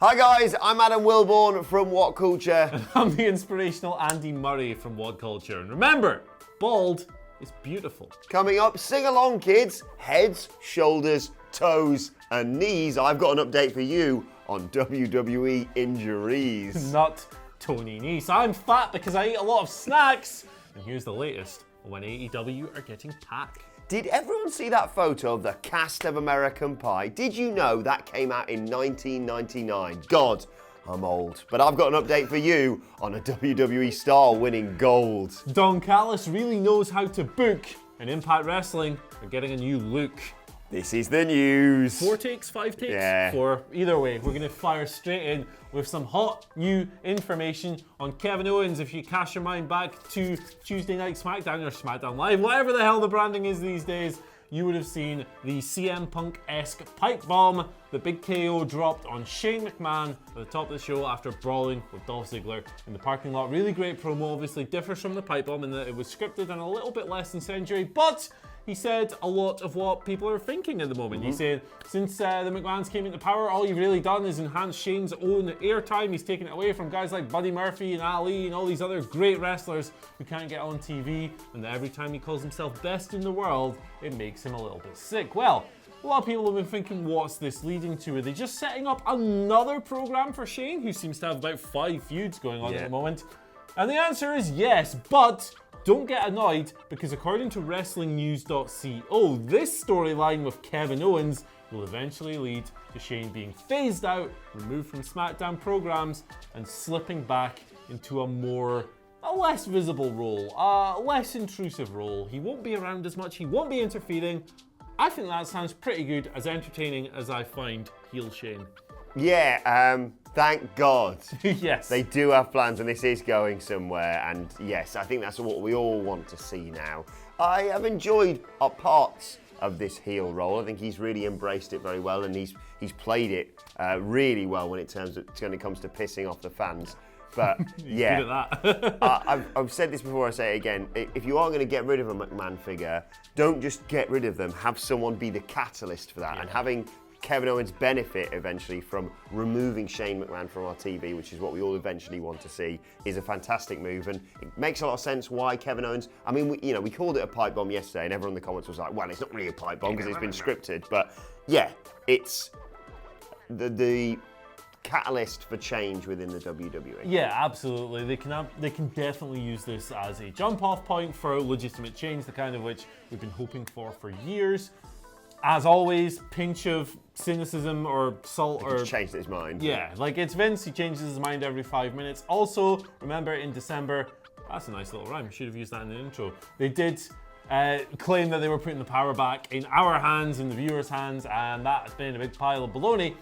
Hi guys, I'm Adam Wilborn from WhatCulture. And I'm the inspirational Andy Murray from WhatCulture. And remember, bald is beautiful. Coming up, sing along kids, heads, shoulders, toes and knees. I've got an update for you on WWE injuries. Not Tony Nese. I'm fat because I eat a lot of snacks. And here's the latest on when AEW are getting PAC. Did everyone see that photo of the cast of American Pie? Did you know that came out in 1999? God, I'm old. But I've got an update for you on a WWE star winning gold. Don Callis really knows how to book, and Impact Wrestling are getting a new look. This is the news. 4 takes, 5 takes? Yeah. 4. Either way, we're going to fire straight in with some hot new information on Kevin Owens. If you cast your mind back to Tuesday Night SmackDown or SmackDown Live, whatever the hell the branding is these days, you would have seen the CM Punk-esque pipe bomb the Big KO dropped on Shane McMahon at the top of the show after brawling with Dolph Ziggler in the parking lot. Really great promo, obviously differs from the pipe bomb in that it was scripted and a little bit less incendiary, but he said a lot of what people are thinking at the moment. He said, since the McMahons came into power, all you've really done is enhance Shane's own airtime. He's taken it away from guys like Buddy Murphy and Ali and all these other great wrestlers who can't get on TV, and that every time he calls himself best in the world, it makes him a little bit sick. Well, a lot of people have been thinking, what's this leading to? Are they just setting up another program for Shane, who seems to have about 5 feuds going on at the moment? And the answer is yes, but don't get annoyed, because according to WrestlingNews.co, this storyline with Kevin Owens will eventually lead to Shane being phased out, removed from SmackDown programs, and slipping back into a less visible role, a less intrusive role. He won't be around as much, he won't be interfering. I think that sounds pretty good, as entertaining as I find heel Shane. Yeah, thank God. Yes. They do have plans and this is going somewhere, and yes, I think that's what we all want to see now. I have enjoyed parts of this heel role. I think he's really embraced it very well, and he's played it really well when it comes to pissing off the fans. But yeah, good at that. I've said this before, I say it again. If you are going to get rid of a McMahon figure, don't just get rid of them. Have someone be the catalyst for that, and having Kevin Owens benefit eventually from removing Shane McMahon from our TV, which is what we all eventually want to see, is a fantastic move, and it makes a lot of sense why Kevin Owens. I mean, we called it a pipe bomb yesterday, and everyone in the comments was like, "Well, it's not really a pipe bomb because it's been scripted." But yeah, it's the catalyst for change within the WWE. Yeah, absolutely. They can definitely use this as a jump-off point for legitimate change, the kind of which we've been hoping for years. As always, pinch of cynicism or salt or... He's changed his mind. Yeah, like it's Vince, he changes his mind every 5 minutes. Also, remember in December, that's a nice little rhyme, should have used that in the intro. They did claim that they were putting the power back in our hands, in the viewers' hands, and that has been a big pile of baloney.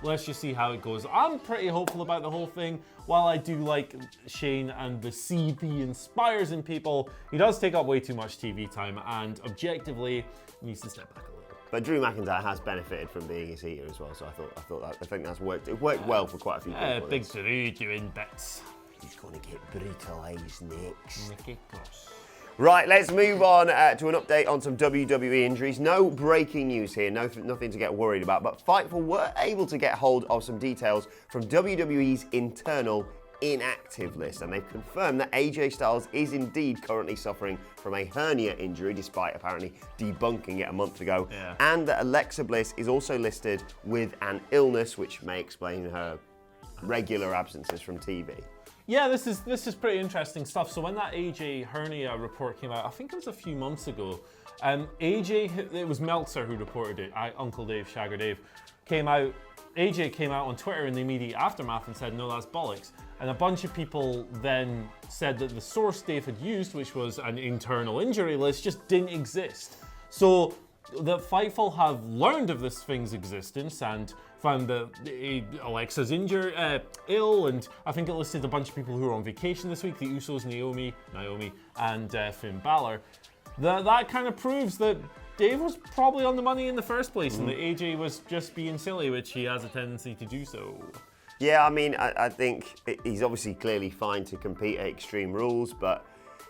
Let's just see how it goes. I'm pretty hopeful about the whole thing. While I do like Shane and the seed he inspires in people, he does take up way too much TV time, and objectively needs to step back a little. But Drew McIntyre has benefited from being his heater as well, so I think that's worked. It worked well for quite a few people. Big Drew doing bits. He's going to get brutalised next. Nikki Cross. Right, let's move on to an update on some WWE injuries. No breaking news here, nothing to get worried about, but Fightful were able to get hold of some details from WWE's internal inactive list, and they've confirmed that AJ Styles is indeed currently suffering from a hernia injury, despite apparently debunking it a month ago, and that Alexa Bliss is also listed with an illness which may explain her regular absences from TV. Yeah, this is pretty interesting stuff. So when that AJ hernia report came out, I think it was a few months ago, it was Meltzer who reported it. Uncle Dave, Shagger Dave, AJ came out on Twitter in the immediate aftermath and said, no, that's bollocks. And a bunch of people then said that the source Dave had used, which was an internal injury list, just didn't exist. So the Fightful have learned of this thing's existence and found that Alexa's ill, and I think it listed a bunch of people who are on vacation this week, the Usos, Naomi, and Finn Balor. That kind of proves that Dave was probably on the money in the first place, and that AJ was just being silly, which he has a tendency to do so. Yeah, I mean, I think he's obviously clearly fine to compete at Extreme Rules, but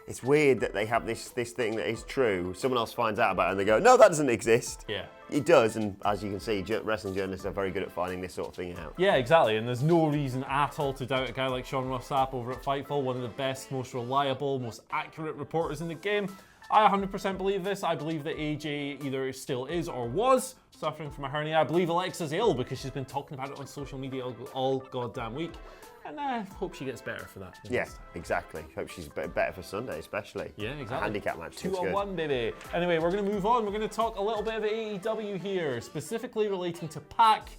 it's weird that they have this thing that is true. Someone else finds out about it and they go, no, that doesn't exist. Yeah. It does, and as you can see, wrestling journalists are very good at finding this sort of thing out. Yeah, exactly, and there's no reason at all to doubt a guy like Sean Ross Sapp over at Fightful, one of the best, most reliable, most accurate reporters in the game. I 100% believe this. I believe that AJ either still is or was suffering from a hernia. I believe Alexa's ill because she's been talking about it on social media all goddamn week. And I hope she gets better for that. Yeah, exactly. Hope she's better for Sunday, especially. Yeah, exactly. A handicap match. 2-on-1, baby. Anyway, we're going to move on. We're going to talk a little bit of AEW here, specifically relating to PAC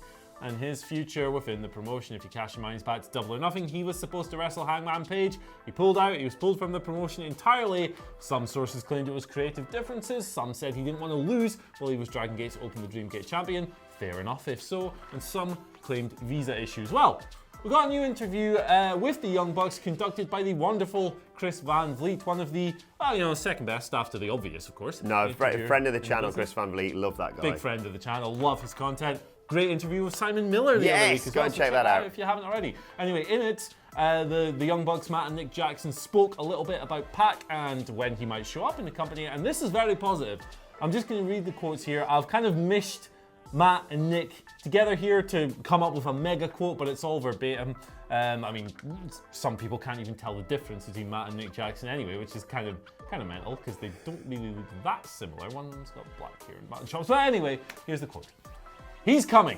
and his future within the promotion. If you cast your minds back to Double or Nothing, he was supposed to wrestle Hangman Page. He pulled out. He was pulled from the promotion entirely. Some sources claimed it was creative differences. Some said he didn't want to lose while he was Dragon Gate's Open the Dream Gate champion. Fair enough if so. And some claimed visa issues. Well, we got a new interview with the Young Bucks conducted by the wonderful Chris Van Vliet, one of the, second best after the obvious, of course. No, friend of the channel, Chris Van Vliet. Love that guy. Big friend of the channel. Love his content. Great interview with Simon Miller the other week. Yes, go and check that out if you haven't already. Anyway, in it, the Young Bucks, Matt and Nick Jackson, spoke a little bit about PAC and when he might show up in the company, and this is very positive. I'm just going to read the quotes here. I've kind of mished Matt and Nick together here to come up with a mega quote, but it's all verbatim. Some people can't even tell the difference between Matt and Nick Jackson anyway, which is kind of mental because they don't really look that similar. One's got black hair and button chops. But anyway, here's the quote. He's coming.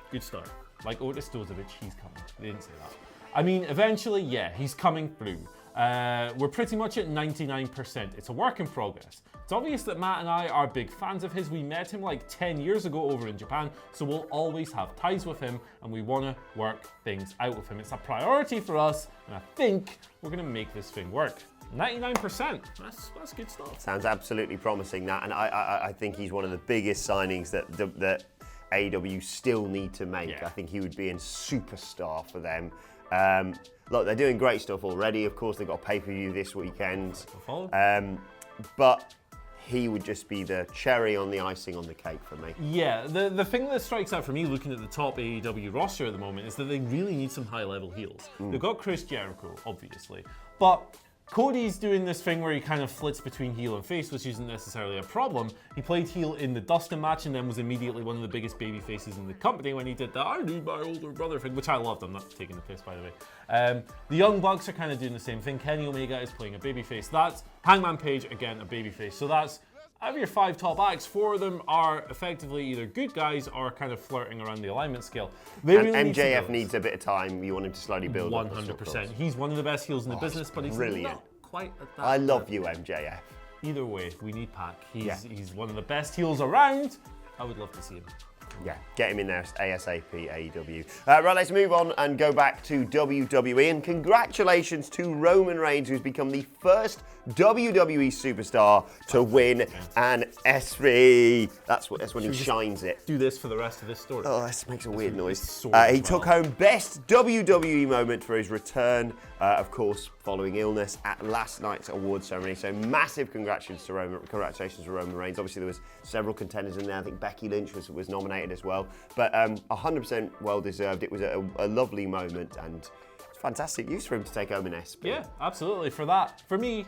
Good start. Like Otis Dozovic, he's coming. They didn't say that. I mean, eventually, yeah, he's coming through. We're pretty much at 99%. It's a work in progress. It's obvious that Matt and I are big fans of his. We met him like 10 years ago over in Japan, so we'll always have ties with him, and we want to work things out with him. It's a priority for us, and I think we're going to make this thing work. 99%. That's good stuff. Sounds absolutely promising, that, and I think he's one of the biggest signings that AEW still need to make. Yeah. I think he would be a superstar for them. Look, they're doing great stuff already. Of course, they've got a pay-per-view this weekend. But he would just be the cherry on the icing on the cake for me. Yeah, the thing that strikes out for me looking at the top AEW roster at the moment is that they really need some high-level heels. They've got Chris Jericho, obviously, but Cody's doing this thing where he kind of flits between heel and face, which isn't necessarily a problem. He played heel in the Dustin match and then was immediately one of the biggest baby faces in the company when he did that I need my older brother thing, which I loved. I'm not taking the piss, by the way. The Young Bucks are kind of doing the same thing. Kenny Omega is playing a baby face. That's Hangman Page, again, a baby face. So that's, out of your 5 top acts, 4 of them are effectively either good guys or kind of flirting around the alignment scale. They and really MJF needs a bit of time. You want him to slowly build 100%. He's one of the best heels in the business, but he's not quite at that. I love you, MJF. Either way, we need PAC. He's one of the best heels around. I would love to see him. Yeah, get him in there ASAP, AEW. Right, let's move on and go back to WWE. And congratulations to Roman Reigns, who's become the first WWE superstar to win an ESPY. That's when he shines it. Do this for the rest of this story. Oh, this makes a weird noise. He took home best WWE moment for his return, of course, following illness at last night's awards ceremony. So massive congratulations to Roman Reigns. Obviously, there was several contenders in there. I think Becky Lynch was nominated as well. But 100% well deserved. It was a lovely moment, and it's fantastic news for him to take home an ESPY. Yeah, absolutely. For me,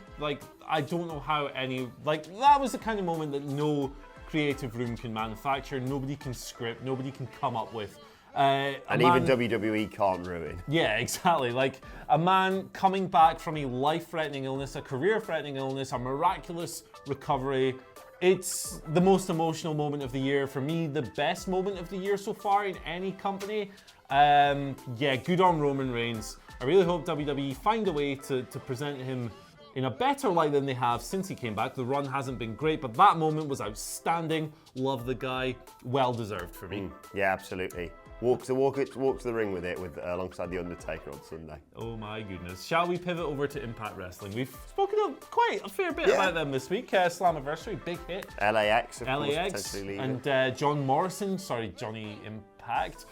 I don't know how that was the kind of moment that no creative room can manufacture. Nobody can script. Nobody can come up with. And even WWE can't ruin. Yeah, exactly. Like a man coming back from a life-threatening illness, a career-threatening illness, a miraculous recovery. It's the most emotional moment of the year. For me, the best moment of the year so far in any company. Good on Roman Reigns. I really hope WWE find a way to present him in a better light than they have since he came back. The run hasn't been great, but that moment was outstanding. Love the guy. Well deserved for me. Yeah, absolutely. Walk to the ring with it alongside The Undertaker on Sunday. Oh my goodness. Shall we pivot over to Impact Wrestling? We've spoken quite a fair bit about them this week. Slammiversary, big hit. LAX, of course, potentially leaving. And Johnny Impact.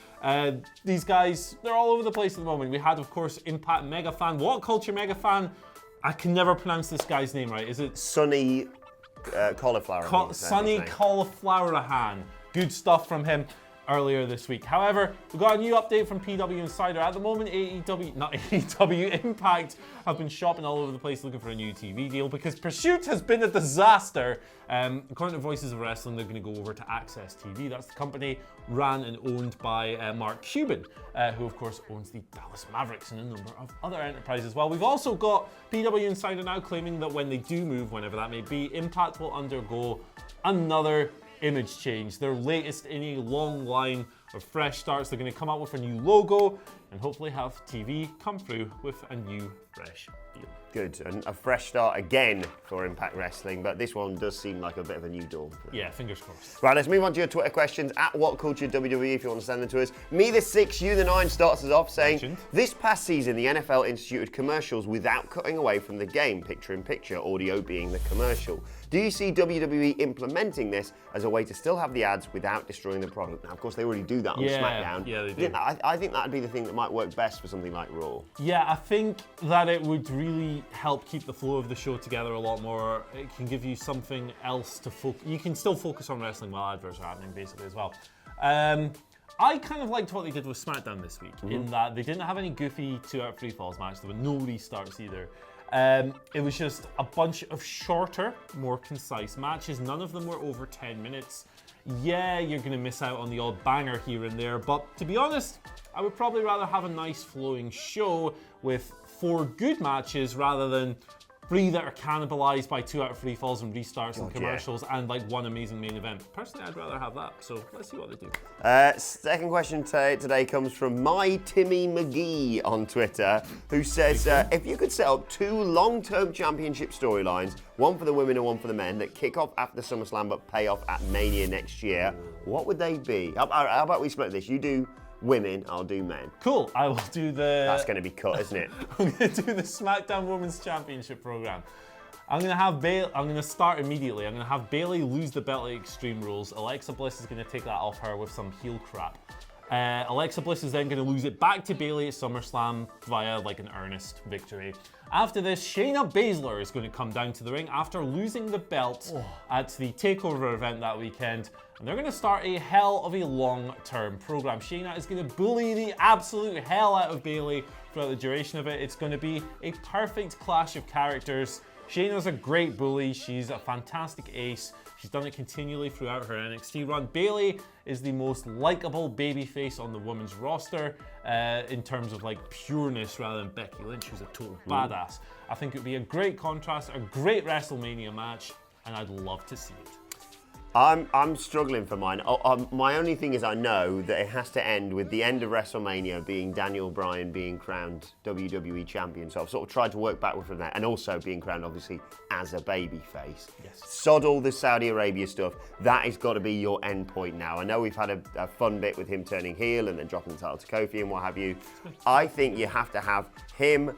These guys, they're all over the place at the moment. We had, of course, Impact mega fan, WhatCulture mega fan. I can never pronounce this guy's name right. Is it? Sonny Cauliflower. Sonny Cauliflower. Good stuff from him. earlier this week. However, we got a new update from PW Insider. At the moment, Impact have been shopping all over the place looking for a new TV deal because Pursuit has been a disaster. According to Voices of Wrestling, they're going to go over to Access TV. That's the company ran and owned by Mark Cuban, who of course owns the Dallas Mavericks and a number of other enterprises as well. We've also got PW Insider now claiming that when they do move, whenever that may be, Impact will undergo another image change, their latest in a long line of fresh starts. They're going to come out with a new logo and hopefully have TV come through with a new fresh deal. Good, and a fresh start again for Impact Wrestling, but this one does seem like a bit of a new dawn. Yeah, fingers crossed. Right, let's move on to your Twitter questions at WhatCulture WWE if you want to send them to us. Me the 6, you the 9 starts us off saying, this past season the NFL instituted commercials without cutting away from the game, picture-in-picture, audio being the commercial. Do you see WWE implementing this as a way to still have the ads without destroying the product? Now, of course, they already do that on SmackDown. Yeah, they do. I think that would be the thing that might work best for something like Raw. Yeah, I think that it would really help keep the flow of the show together a lot more. It can give you something else to focus. You can still focus on wrestling while adverts are happening, basically, as well. I kind of liked what they did with SmackDown this week, in that they didn't have any goofy 2 out of 3 falls match. There were no restarts either. It was just a bunch of shorter, more concise matches. None of them were over 10 minutes. Yeah, you're going to miss out on the odd banger here and there, but to be honest, I would probably rather have a nice flowing show with 4 good matches rather than 3 that are cannibalized by 2 out of 3 falls and restarts and commercials and like 1 amazing main event. Personally, I'd rather have that, so let's see what they do. Second question today comes from My Timmy McGee on Twitter, who says, if you could set up 2 long-term championship storylines, one for the women and one for the men, that kick off after SummerSlam but pay off at Mania next year, what would they be? How about we split this? You do women, I'll do men. Cool, I will do the... That's going to be cut, isn't it? I'm going to do the SmackDown Women's Championship program. I'm going to start immediately. I'm going to have Bayley lose the belt at Extreme Rules. Alexa Bliss is going to take that off her with some heel crap. Alexa Bliss is then going to lose it back to Bayley at SummerSlam via like an earnest victory. After this, Shayna Baszler is going to come down to the ring after losing the belt at the TakeOver event that weekend. And they're going to start a hell of a long-term program. Shayna is going to bully the absolute hell out of Bayley throughout the duration of it. It's going to be a perfect clash of characters. Shayna's a great bully. She's a fantastic ace. She's done it continually throughout her NXT run. Bayley is the most likable babyface on the women's roster in terms of like pureness rather than Becky Lynch, who's a total badass. I think it would be a great contrast, a great WrestleMania match, and I'd love to see it. I'm struggling for mine. My only thing is I know that it has to end with the end of WrestleMania being Daniel Bryan being crowned WWE champion. So I've sort of tried to work backward from that, and also being crowned obviously as a babyface. Yes. Sod all the Saudi Arabia stuff. That has got to be your end point now. I know we've had a fun bit with him turning heel and then dropping the title to Kofi and what have you. I think you have to have him.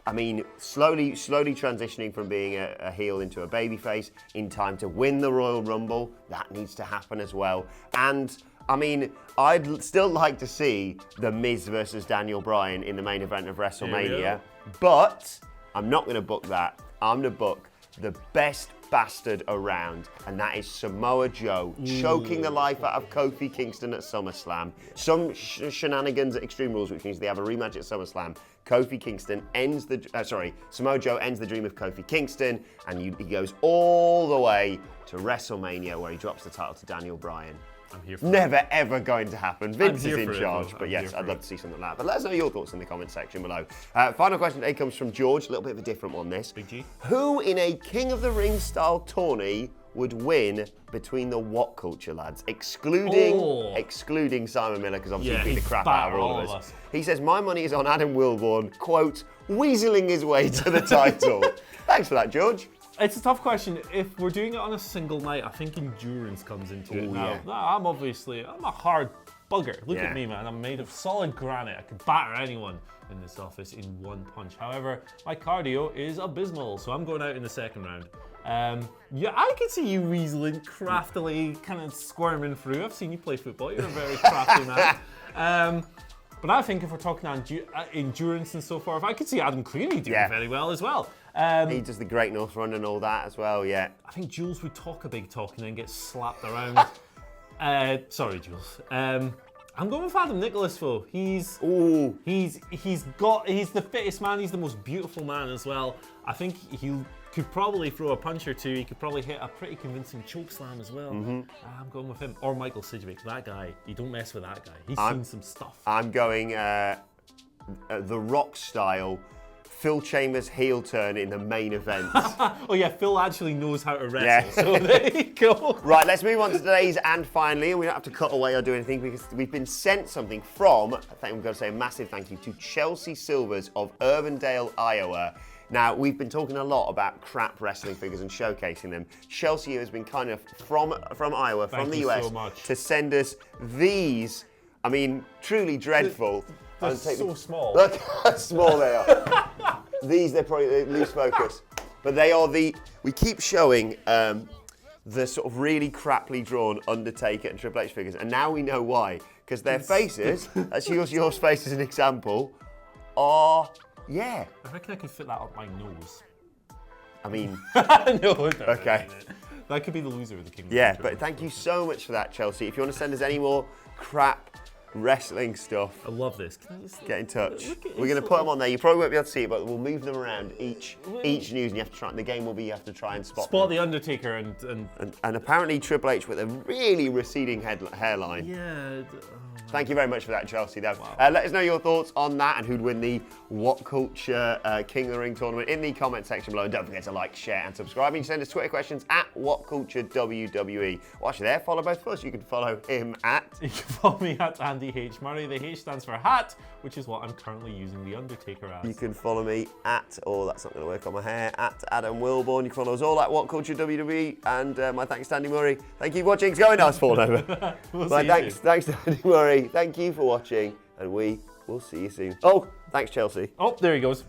I mean, slowly transitioning from being a heel into a babyface in time to win the Royal Rumble. That needs to happen as well. And, I mean, I'd still like to see The Miz versus Daniel Bryan in the main event of WrestleMania. But I'm not going to book that. I'm going to book the best bastard around, and that is Samoa Joe choking the life out of Kofi Kingston at SummerSlam. Some shenanigans at Extreme Rules, which means they have a rematch at SummerSlam. Samoa Joe ends the dream of Kofi Kingston, and he goes all the way to WrestleMania where he drops the title to Daniel Bryan. I'm here for Never ever going to happen. Vince is in it, charge, but yes, I'd love to see something like that. But let us know your thoughts in the comment section below. Final question today comes from George, a little bit of a different one this. Big G. Who in a King of the Ring style tourney would win between the WhatCulture lads, excluding Simon Miller, because obviously he beat the crap out of all of us. He says, my money is on Adam Wilborn, quote, weaseling his way to the title. Thanks for that, George. It's a tough question. If we're doing it on a single night, I think endurance comes into it now. Yeah. I'm a hard bugger. Look at me, man. I'm made of solid granite. I could batter anyone in this office in one punch. However, my cardio is abysmal, so I'm going out in the second round. Yeah, I could see you weaseling, craftily, kind of squirming through. I've seen you play football. You're a very crafty man. But I think if we're talking endurance and so forth, I could see Adam Cleary doing very well as well. He does the Great North Run and all that as well, yeah. I think Jules would talk a big talk and then get slapped around. Sorry, Jules. I'm going with Adam Nicholas though. He's the fittest man. He's the most beautiful man as well. I think he could probably throw a punch or two. He could probably hit a pretty convincing choke slam as well. I'm going with him. Or Michael Sidgwick. That guy. You don't mess with that guy. He's seen some stuff. I'm going The Rock style. Phil Chambers heel turn in the main event. Oh yeah, Phil actually knows how to wrestle, so there you go. Right, let's move on to today's and finally, and we don't have to cut away or do anything because we've been sent something from, I think we've got to say a massive thank you to Chelsea Silvers of Urbandale, Iowa. Now, we've been talking a lot about crap wrestling figures and showcasing them. Chelsea has been kind of from Iowa, from the US, so to send us these, I mean, truly dreadful. They're so small. Look how small they are. They're probably loose focus. But they are we keep showing the sort of really crappily drawn Undertaker and Triple H figures, and now we know why. Because their faces, let's use your face as an example, are, I reckon I could fit that up my nose. I mean... No, okay. That could be the loser of the Kingdom. Yeah, but thank you so much for that, Chelsea. If you want to send us any more crap wrestling stuff, I love this. Can I just get in touch. We're going to put them on there. You probably won't be able to see it, but we'll move them around each news, and you have to try. The game will be you have to try and spot them. the Undertaker and apparently Triple H with a really receding hairline. Yeah. Thank you very much for that, Chelsea. Wow. Let us know your thoughts on that and who'd win the WhatCulture King of the Ring tournament in the comment section below. And don't forget to like, share, and subscribe. And you can send us Twitter questions at WhatCulture WWE. Watch there. Follow both of us. You can follow him at. You can follow me at Andy H. Murray. The H stands for hat, which is what I'm currently using the Undertaker as. You can follow me at, that's not going to work on my hair, at Adam Wilborn. You can follow us all at WhatCulture WWE. And my thanks to Andy Murray. Thank you for watching. It's going nice falling over. Thanks to Andy Murray. Thank you for watching, and we will see you soon. Oh, thanks, Chelsea. Oh, there he goes.